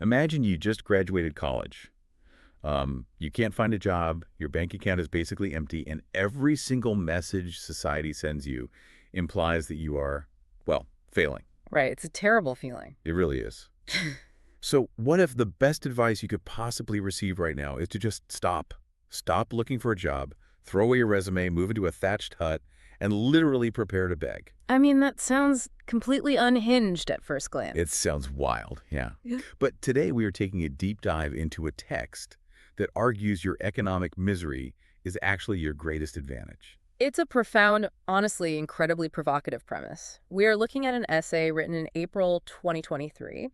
Imagine you just graduated college. You can't find a job, your bank account is basically empty, and every single message society sends you implies that you are, well, failing. Right. It's a terrible feeling. It really is. So what if the best advice you could possibly receive right now is to just stop? Stop looking for a job, throw away your resume, move into a thatched hut, and literally prepare to beg. I mean, that sounds completely unhinged at first glance. It sounds wild, yeah. Yeah. But today we are taking a deep dive into a text that argues your economic misery is actually your greatest advantage. It's a profound, honestly, incredibly provocative premise. We are looking at an essay written in April 2023.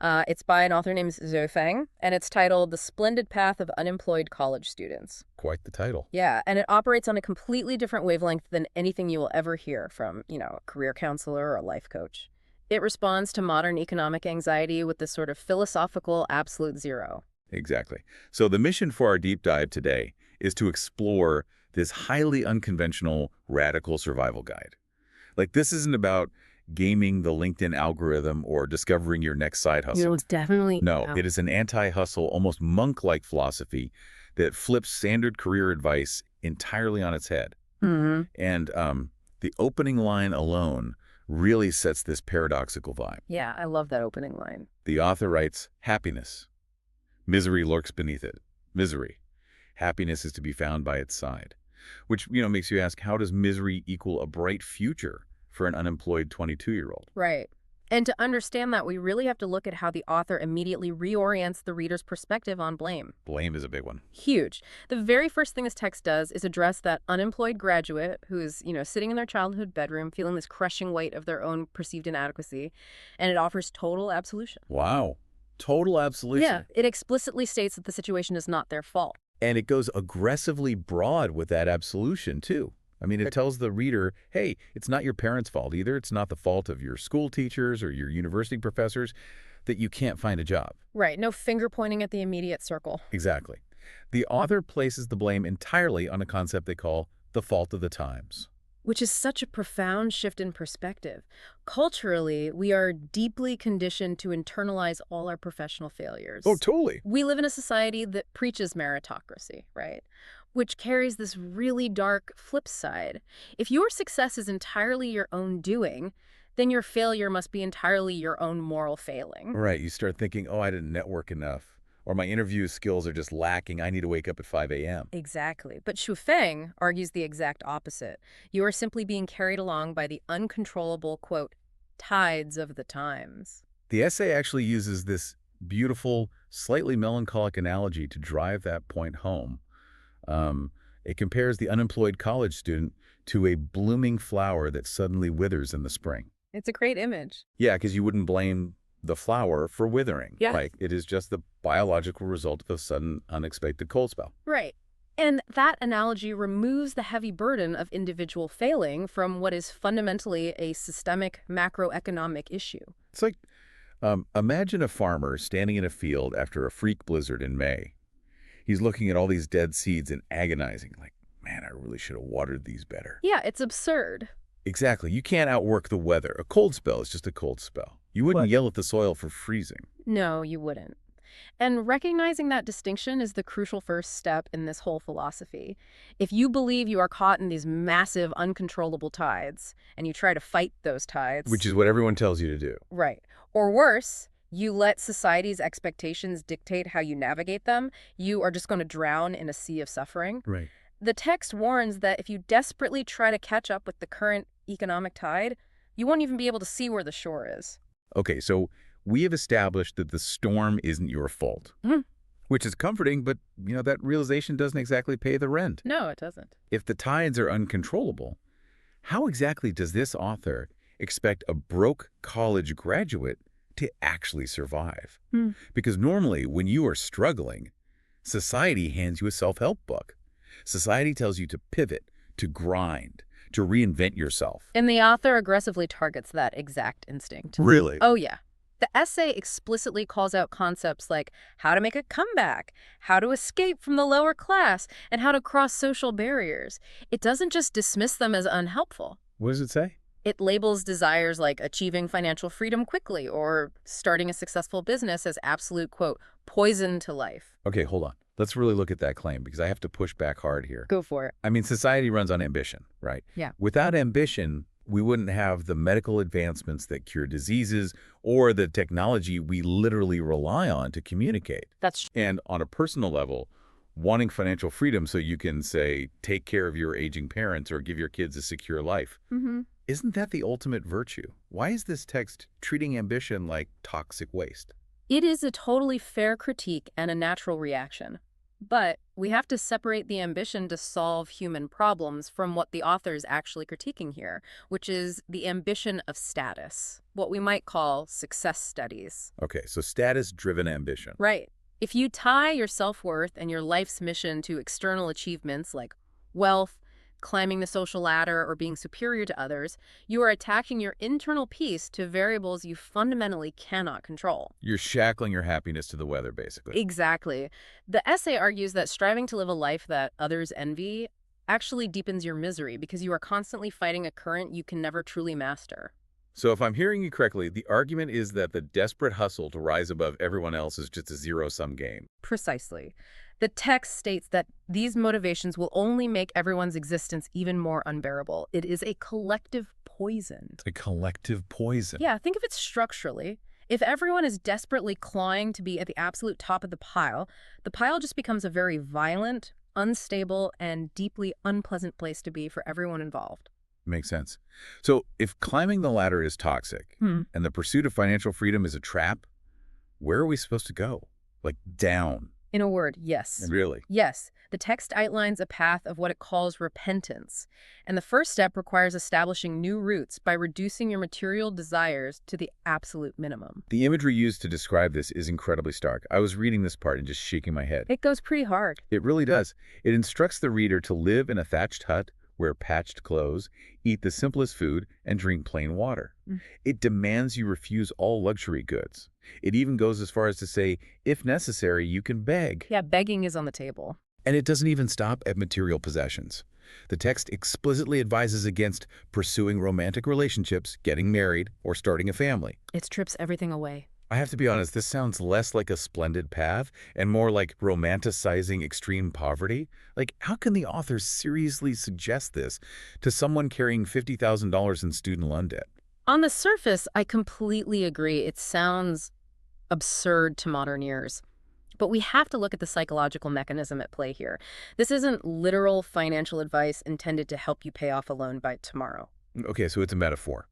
It's by an author named Zhou Feng, and it's titled The Splendid Path of Unemployed College Students. Quite the title. Yeah, and it operates on a completely different wavelength than anything you will ever hear from, a career counselor or a life coach. It responds to modern economic anxiety with this sort of philosophical absolute zero. Exactly. So the mission for our deep dive today is to explore this highly unconventional radical survival guide. Like, this isn't about gaming the LinkedIn algorithm or discovering your next side hustle. It's definitely... No, it is an anti-hustle, almost monk-like philosophy that flips standard career advice entirely on its head. Mm-hmm. And the opening line alone really sets this paradoxical vibe. Yeah, I love that opening line. The author writes, happiness. Misery lurks beneath it. Misery. Happiness is to be found by its side. Which, makes you ask, how does misery equal a bright future for an unemployed 22-year-old? Right. And to understand that, we really have to look at how the author immediately reorients the reader's perspective on blame. Blame is a big one. Huge. The very first thing this text does is address that unemployed graduate who is, sitting in their childhood bedroom feeling this crushing weight of their own perceived inadequacy, and it offers total absolution. Wow. Total absolution. Yeah, it explicitly states that the situation is not their fault. And it goes aggressively broad with that absolution, too. I mean, it tells the reader, hey, it's not your parents' fault either. It's not the fault of your school teachers or your university professors that you can't find a job. Right. No finger pointing at the immediate circle. Exactly. The author places the blame entirely on a concept they call the fault of the times. Which is such a profound shift in perspective. Culturally, we are deeply conditioned to internalize all our professional failures. Oh, totally. We live in a society that preaches meritocracy, right? Which carries this really dark flip side. If your success is entirely your own doing, then your failure must be entirely your own moral failing. Right. You start thinking, oh, I didn't network enough. Or my interview skills are just lacking. I need to wake up at 5 a.m. Exactly. But Xu Feng argues the exact opposite. You are simply being carried along by the uncontrollable, quote, tides of the times. The essay actually uses this beautiful, slightly melancholic analogy to drive that point home. It compares the unemployed college student to a blooming flower that suddenly withers in the spring. It's a great image. Yeah, because you wouldn't blame the flower for withering. Yeah. Like, it is just the biological result of a sudden, unexpected cold spell. Right. And that analogy removes the heavy burden of individual failing from what is fundamentally a systemic macroeconomic issue. It's like, imagine a farmer standing in a field after a freak blizzard in May. He's looking at all these dead seeds and agonizing, like, man, I really should have watered these better. Yeah, it's absurd. Exactly. You can't outwork the weather. A cold spell is just a cold spell. You wouldn't yell at the soil for freezing. No, you wouldn't. And recognizing that distinction is the crucial first step in this whole philosophy. If you believe you are caught in these massive, uncontrollable tides, and you try to fight those tides... Which is what everyone tells you to do. Right. Or worse, you let society's expectations dictate how you navigate them, you are just going to drown in a sea of suffering. Right. The text warns that if you desperately try to catch up with the current economic tide, you won't even be able to see where the shore is. Okay, so we have established that the storm isn't your fault, which is comforting, but, that realization doesn't exactly pay the rent. No, it doesn't. If the tides are uncontrollable, how exactly does this author expect a broke college graduate to actually survive? Because normally, when you are struggling, society hands you a self-help book. Society tells you to pivot, to grind, to reinvent yourself. And the author aggressively targets that exact instinct. Really? Oh, yeah. The essay explicitly calls out concepts like how to make a comeback, how to escape from the lower class, and how to cross social barriers. It doesn't just dismiss them as unhelpful. What does it say? It labels desires like achieving financial freedom quickly or starting a successful business as absolute, quote, poison to life. Okay, hold on. Let's really look at that claim because I have to push back hard here. Go for it. I mean, society runs on ambition, right? Yeah. Without ambition, we wouldn't have the medical advancements that cure diseases or the technology we literally rely on to communicate. That's And on a personal level, wanting financial freedom so you can, say, take care of your aging parents or give your kids a secure life, mm-hmm. isn't that the ultimate virtue? Why is this text treating ambition like toxic waste? It is a totally fair critique and a natural reaction. But we have to separate the ambition to solve human problems from what the author is actually critiquing here, which is the ambition of status, what we might call success studies. Okay, so status-driven ambition. Right. If you tie your self-worth and your life's mission to external achievements like wealth, climbing the social ladder, or being superior to others, you are attaching your internal peace to variables you fundamentally cannot control. You're shackling your happiness to the weather, basically. Exactly. The essay argues that striving to live a life that others envy actually deepens your misery because you are constantly fighting a current you can never truly master. So if I'm hearing you correctly, the argument is that the desperate hustle to rise above everyone else is just a zero-sum game. Precisely. The text states that these motivations will only make everyone's existence even more unbearable. It is a collective poison. A collective poison. Yeah, think of it structurally. If everyone is desperately clawing to be at the absolute top of the pile just becomes a very violent, unstable, and deeply unpleasant place to be for everyone involved. Makes sense. So if climbing the ladder is toxic and the pursuit of financial freedom is a trap, where are we supposed to go? Like down. In a word, yes. Really? Yes, the text outlines a path of what it calls repentance. And the first step requires establishing new roots by reducing your material desires to the absolute minimum. The imagery used to describe this is incredibly stark. I was reading this part and just shaking my head. It goes pretty hard. It really does. It instructs the reader to live in a thatched hut, wear patched clothes, eat the simplest food, and drink plain water. It demands you refuse all luxury goods. It even goes as far as to say, if necessary, you can beg. Yeah, begging is on the table. And it doesn't even stop at material possessions. The text explicitly advises against pursuing romantic relationships, getting married, or starting a family. It strips everything away. I have to be honest, this sounds less like a splendid path and more like romanticizing extreme poverty. Like, how can the author seriously suggest this to someone carrying $50,000 in student loan debt? On the surface, I completely agree. It sounds absurd to modern ears. But we have to look at the psychological mechanism at play here. This isn't literal financial advice intended to help you pay off a loan by tomorrow. Okay, so it's a metaphor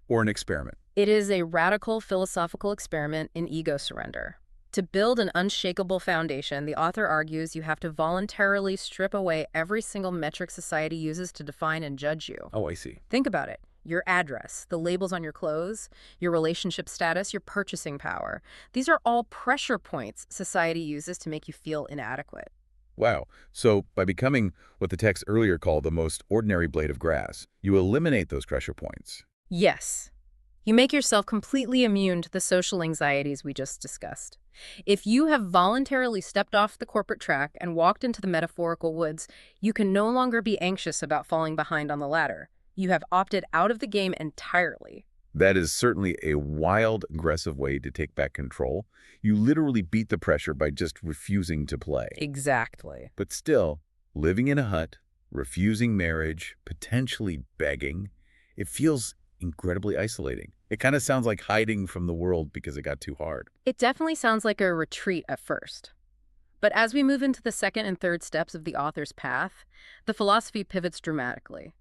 or an experiment. It is a radical philosophical experiment in ego surrender. To build an unshakable foundation, the author argues you have to voluntarily strip away every single metric society uses to define and judge you. Oh, I see. Think about it. Your address, the labels on your clothes, your relationship status, your purchasing power. These are all pressure points society uses to make you feel inadequate. Wow. So by becoming what the text earlier called the most ordinary blade of grass, you eliminate those pressure points. Yes. You make yourself completely immune to the social anxieties we just discussed. If you have voluntarily stepped off the corporate track and walked into the metaphorical woods, you can no longer be anxious about falling behind on the ladder. You have opted out of the game entirely. That is certainly a wild, aggressive way to take back control. You literally beat the pressure by just refusing to play. Exactly. But still, living in a hut, refusing marriage, potentially begging, it feels incredibly isolating. It kind of sounds like hiding from the world because it got too hard. It definitely sounds like a retreat at first. But as we move into the second and third steps of the author's path, the philosophy pivots dramatically.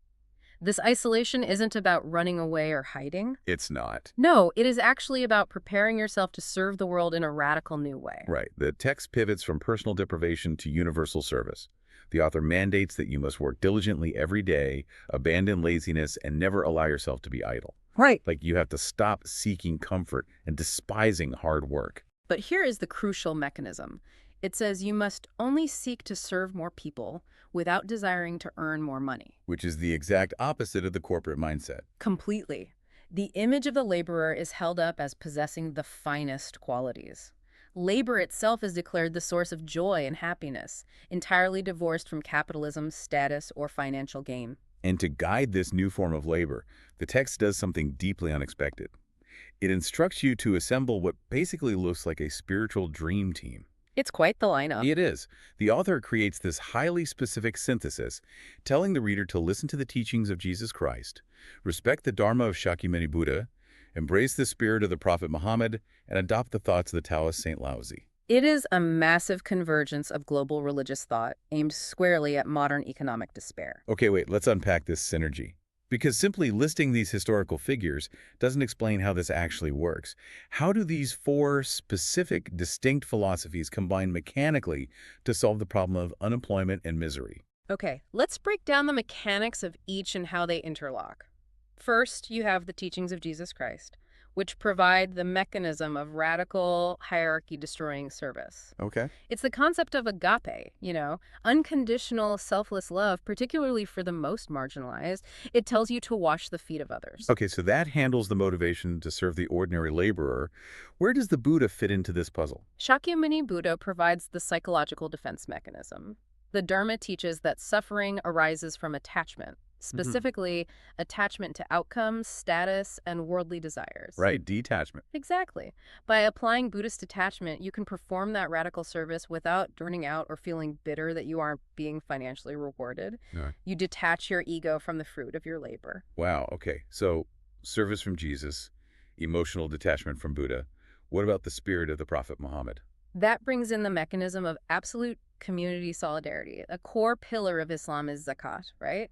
This isolation isn't about running away or hiding. It's not. No, it is actually about preparing yourself to serve the world in a radical new way. Right. The text pivots from personal deprivation to universal service. The author mandates that you must work diligently every day, abandon laziness, and never allow yourself to be idle. Right. Like you have to stop seeking comfort and despising hard work. But here is the crucial mechanism. It says you must only seek to serve more people without desiring to earn more money. Which is the exact opposite of the corporate mindset. Completely. The image of the laborer is held up as possessing the finest qualities. Labor itself is declared the source of joy and happiness, entirely divorced from capitalism, status, or financial gain. And to guide this new form of labor, the text does something deeply unexpected. It instructs you to assemble what basically looks like a spiritual dream team. It's quite the lineup. It is. The author creates this highly specific synthesis, telling the reader to listen to the teachings of Jesus Christ, respect the Dharma of Shakyamuni Buddha, embrace the spirit of the Prophet Muhammad, and adopt the thoughts of the Taoist Saint Laozi. It is a massive convergence of global religious thought aimed squarely at modern economic despair. Okay, wait, let's unpack this synergy. Because simply listing these historical figures doesn't explain how this actually works. How do these four specific, distinct philosophies combine mechanically to solve the problem of unemployment and misery? Okay, let's break down the mechanics of each and how they interlock. First, you have the teachings of Jesus Christ, which provide the mechanism of radical, hierarchy-destroying service. Okay. It's the concept of agape, unconditional, selfless love, particularly for the most marginalized. It tells you to wash the feet of others. Okay, so that handles the motivation to serve the ordinary laborer. Where does the Buddha fit into this puzzle? Shakyamuni Buddha provides the psychological defense mechanism. The Dharma teaches that suffering arises from attachment, specifically attachment to outcomes, status, and worldly desires. Right, detachment. Exactly. By applying Buddhist detachment, you can perform that radical service without burning out or feeling bitter that you aren't being financially rewarded. Yeah. You detach your ego from the fruit of your labor. Wow, okay. So, service from Jesus, emotional detachment from Buddha. What about the spirit of the Prophet Muhammad? That brings in the mechanism of absolute community solidarity. A core pillar of Islam is zakat, right?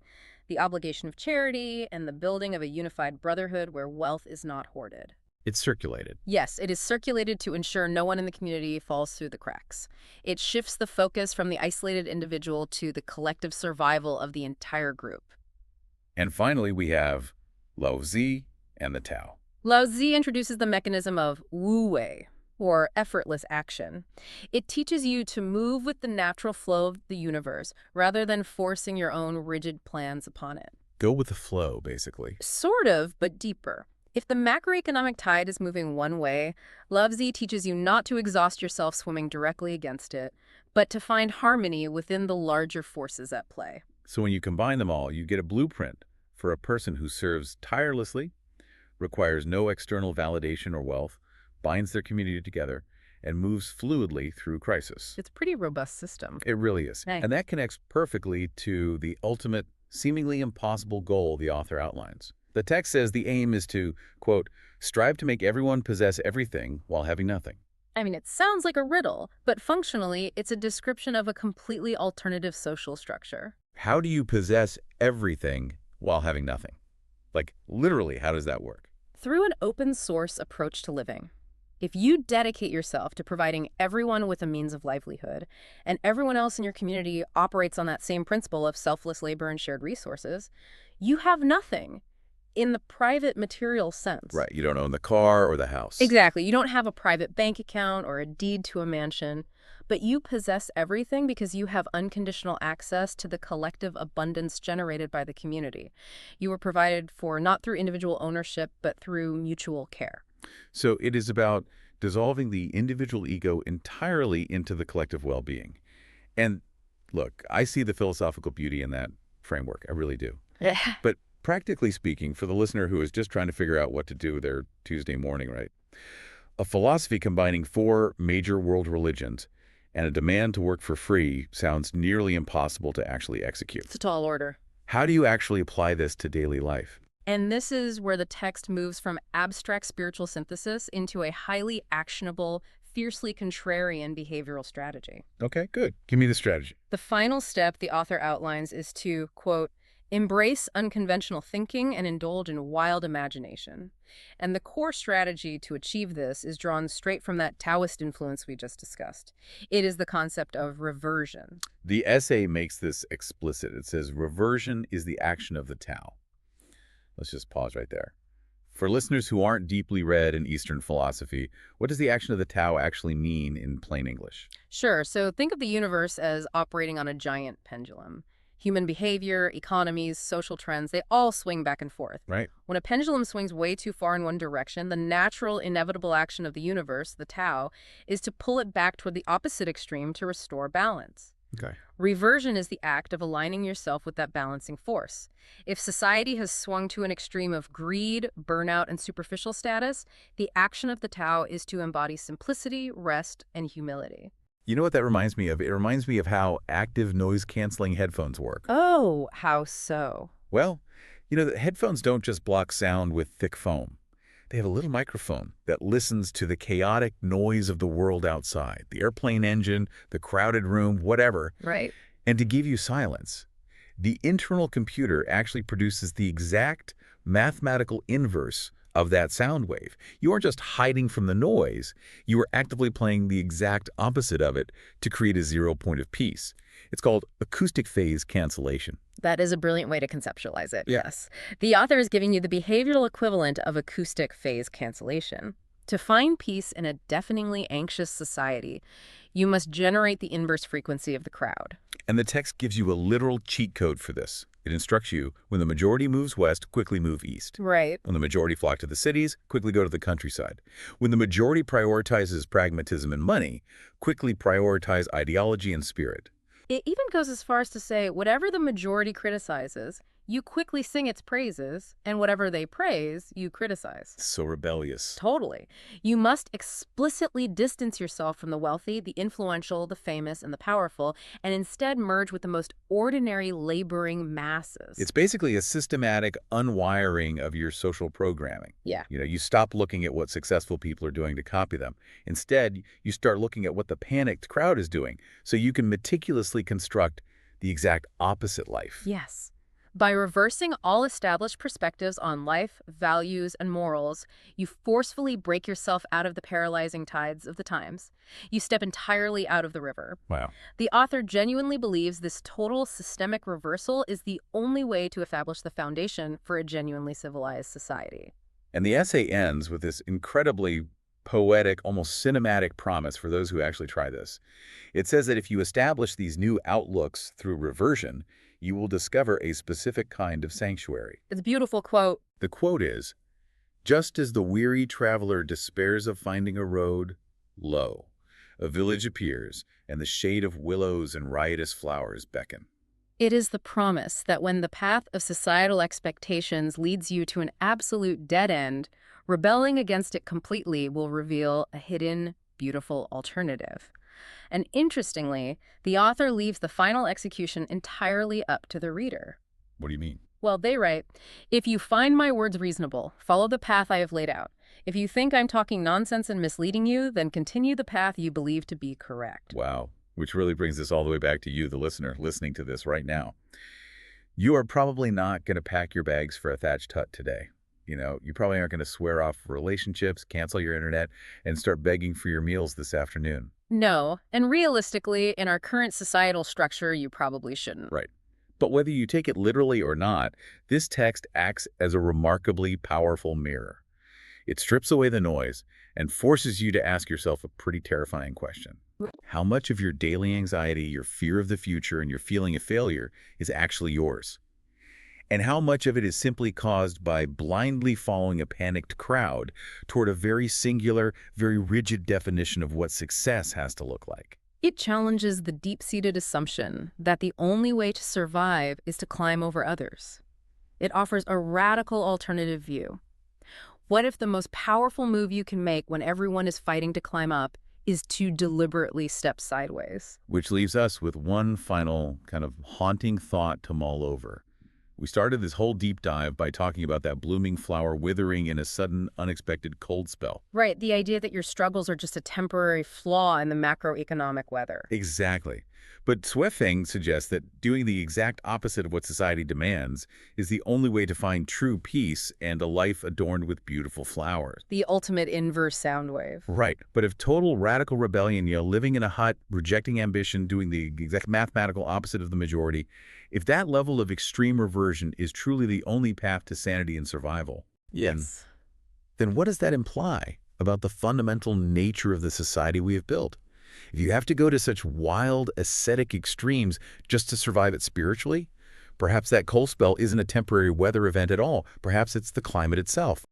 The obligation of charity and the building of a unified brotherhood where wealth is not hoarded. It's circulated. Yes, it is circulated to ensure no one in the community falls through the cracks. It shifts the focus from the isolated individual to the collective survival of the entire group. And finally, we have Laozi and the Tao. Laozi introduces the mechanism of wu wei, or effortless action. It teaches you to move with the natural flow of the universe rather than forcing your own rigid plans upon it. Go with the flow, basically. Sort of, but deeper. If the macroeconomic tide is moving one way, Laozi teaches you not to exhaust yourself swimming directly against it, but to find harmony within the larger forces at play. So when you combine them all, you get a blueprint for a person who serves tirelessly, requires no external validation or wealth, binds their community together, and moves fluidly through crisis. It's a pretty robust system. It really is. Nice. And that connects perfectly to the ultimate, seemingly impossible goal the author outlines. The text says the aim is to, quote, strive to make everyone possess everything while having nothing. I mean, it sounds like a riddle, but functionally, it's a description of a completely alternative social structure. How do you possess everything while having nothing? Like, literally, how does that work? Through an open source approach to living. If you dedicate yourself to providing everyone with a means of livelihood, and everyone else in your community operates on that same principle of selfless labor and shared resources, you have nothing in the private material sense. Right, you don't own the car or the house. Exactly. You don't have a private bank account or a deed to a mansion, but you possess everything because you have unconditional access to the collective abundance generated by the community. You were provided for not through individual ownership, but through mutual care. So it is about dissolving the individual ego entirely into the collective well-being. And look, I see the philosophical beauty in that framework. I really do. But practically speaking, for the listener who is just trying to figure out what to do their Tuesday morning, right? A philosophy combining four major world religions and a demand to work for free sounds nearly impossible to actually execute. It's a tall order. How do you actually apply this to daily life? And this is where the text moves from abstract spiritual synthesis into a highly actionable, fiercely contrarian behavioral strategy. Okay, good. Give me the strategy. The final step the author outlines is to, quote, embrace unconventional thinking and indulge in wild imagination. And the core strategy to achieve this is drawn straight from that Taoist influence we just discussed. It is the concept of reversion. The essay makes this explicit. It says, reversion is the action of the Tao. Let's just pause right there. For listeners who aren't deeply read in Eastern philosophy, what does the action of the Tao actually mean in plain English? Sure, so think of the universe as operating on a giant pendulum. Human behavior, economies, social trends, they all swing back and forth. Right. When a pendulum swings way too far in one direction, the natural, inevitable action of the universe, the Tao, is to pull it back toward the opposite extreme to restore balance. Okay. Reversion is the act of aligning yourself with that balancing force. If society has swung to an extreme of greed, burnout, and superficial status, the action of the Tao is to embody simplicity, rest, and humility. You know what that reminds me of? It reminds me of how active noise-canceling headphones work. Oh, how so? Well, the headphones don't just block sound with thick foam. They have a little microphone that listens to the chaotic noise of the world outside, the airplane engine, the crowded room, whatever, Right. and to give you silence. The internal computer actually produces the exact mathematical inverse of that sound wave. You aren't just hiding from the noise, you are actively playing the exact opposite of it to create a zero point of peace. It's called acoustic phase cancellation. That is a brilliant way to conceptualize it, Yeah. yes. The author is giving you the behavioral equivalent of acoustic phase cancellation. To find peace in a deafeningly anxious society, you must generate the inverse frequency of the crowd. And the text gives you a literal cheat code for this. It instructs you, when the majority moves west, quickly move east. Right. When the majority flock to the cities, quickly go to the countryside. When the majority prioritizes pragmatism and money, quickly prioritize ideology and spirit. It even goes as far as to say, whatever the majority criticizes, you quickly sing its praises, and whatever they praise, you criticize. So rebellious. Totally. You must explicitly distance yourself from the wealthy, the influential, the famous, and the powerful, and instead merge with the most ordinary laboring masses. It's basically a systematic unwiring of your social programming. Yeah. You stop looking at what successful people are doing to copy them. Instead, you start looking at what the panicked crowd is doing, so you can meticulously construct the exact opposite life. Yes. By reversing all established perspectives on life, values, and morals, you forcefully break yourself out of the paralyzing tides of the times. You step entirely out of the river. Wow. The author genuinely believes this total systemic reversal is the only way to establish the foundation for a genuinely civilized society. And the essay ends with this incredibly poetic, almost cinematic promise for those who actually try this. It says that if you establish these new outlooks through reversion, you will discover a specific kind of sanctuary. It's a beautiful quote. The quote is, "Just as the weary traveler despairs of finding a road, lo, a village appears, and the shade of willows and riotous flowers beckon." It is the promise that when the path of societal expectations leads you to an absolute dead end, rebelling against it completely will reveal a hidden, beautiful alternative. And interestingly, the author leaves the final execution entirely up to the reader. What do you mean? Well, they write, "If you find my words reasonable, follow the path I have laid out. If you think I'm talking nonsense and misleading you, then continue the path you believe to be correct." Wow. Which really brings this all the way back to you, the listener, listening to this right now. You are probably not going to pack your bags for a thatched hut today. You probably aren't going to swear off relationships, cancel your internet, and start begging for your meals this afternoon. No, and realistically, in our current societal structure, you probably shouldn't. Right. But whether you take it literally or not, this text acts as a remarkably powerful mirror. It strips away the noise and forces you to ask yourself a pretty terrifying question. How much of your daily anxiety, your fear of the future, and your feeling of failure is actually yours? And how much of it is simply caused by blindly following a panicked crowd toward a very singular, very rigid definition of what success has to look like? It challenges the deep-seated assumption that the only way to survive is to climb over others. It offers a radical alternative view. What if the most powerful move you can make when everyone is fighting to climb up is to deliberately step sideways? Which leaves us with one final kind of haunting thought to mull over. We started this whole deep dive by talking about that blooming flower withering in a sudden, unexpected cold spell. Right, the idea that your struggles are just a temporary flaw in the macroeconomic weather. Exactly. But Swefeng suggests that doing the exact opposite of what society demands is the only way to find true peace and a life adorned with beautiful flowers. The ultimate inverse sound wave. Right. But if total radical rebellion, living in a hut, rejecting ambition, doing the exact mathematical opposite of the majority, if that level of extreme reversion is truly the only path to sanity and survival, Yes. then what does that imply about the fundamental nature of the society we have built? If you have to go to such wild, ascetic extremes just to survive it spiritually, perhaps that cold spell isn't a temporary weather event at all. Perhaps it's the climate itself.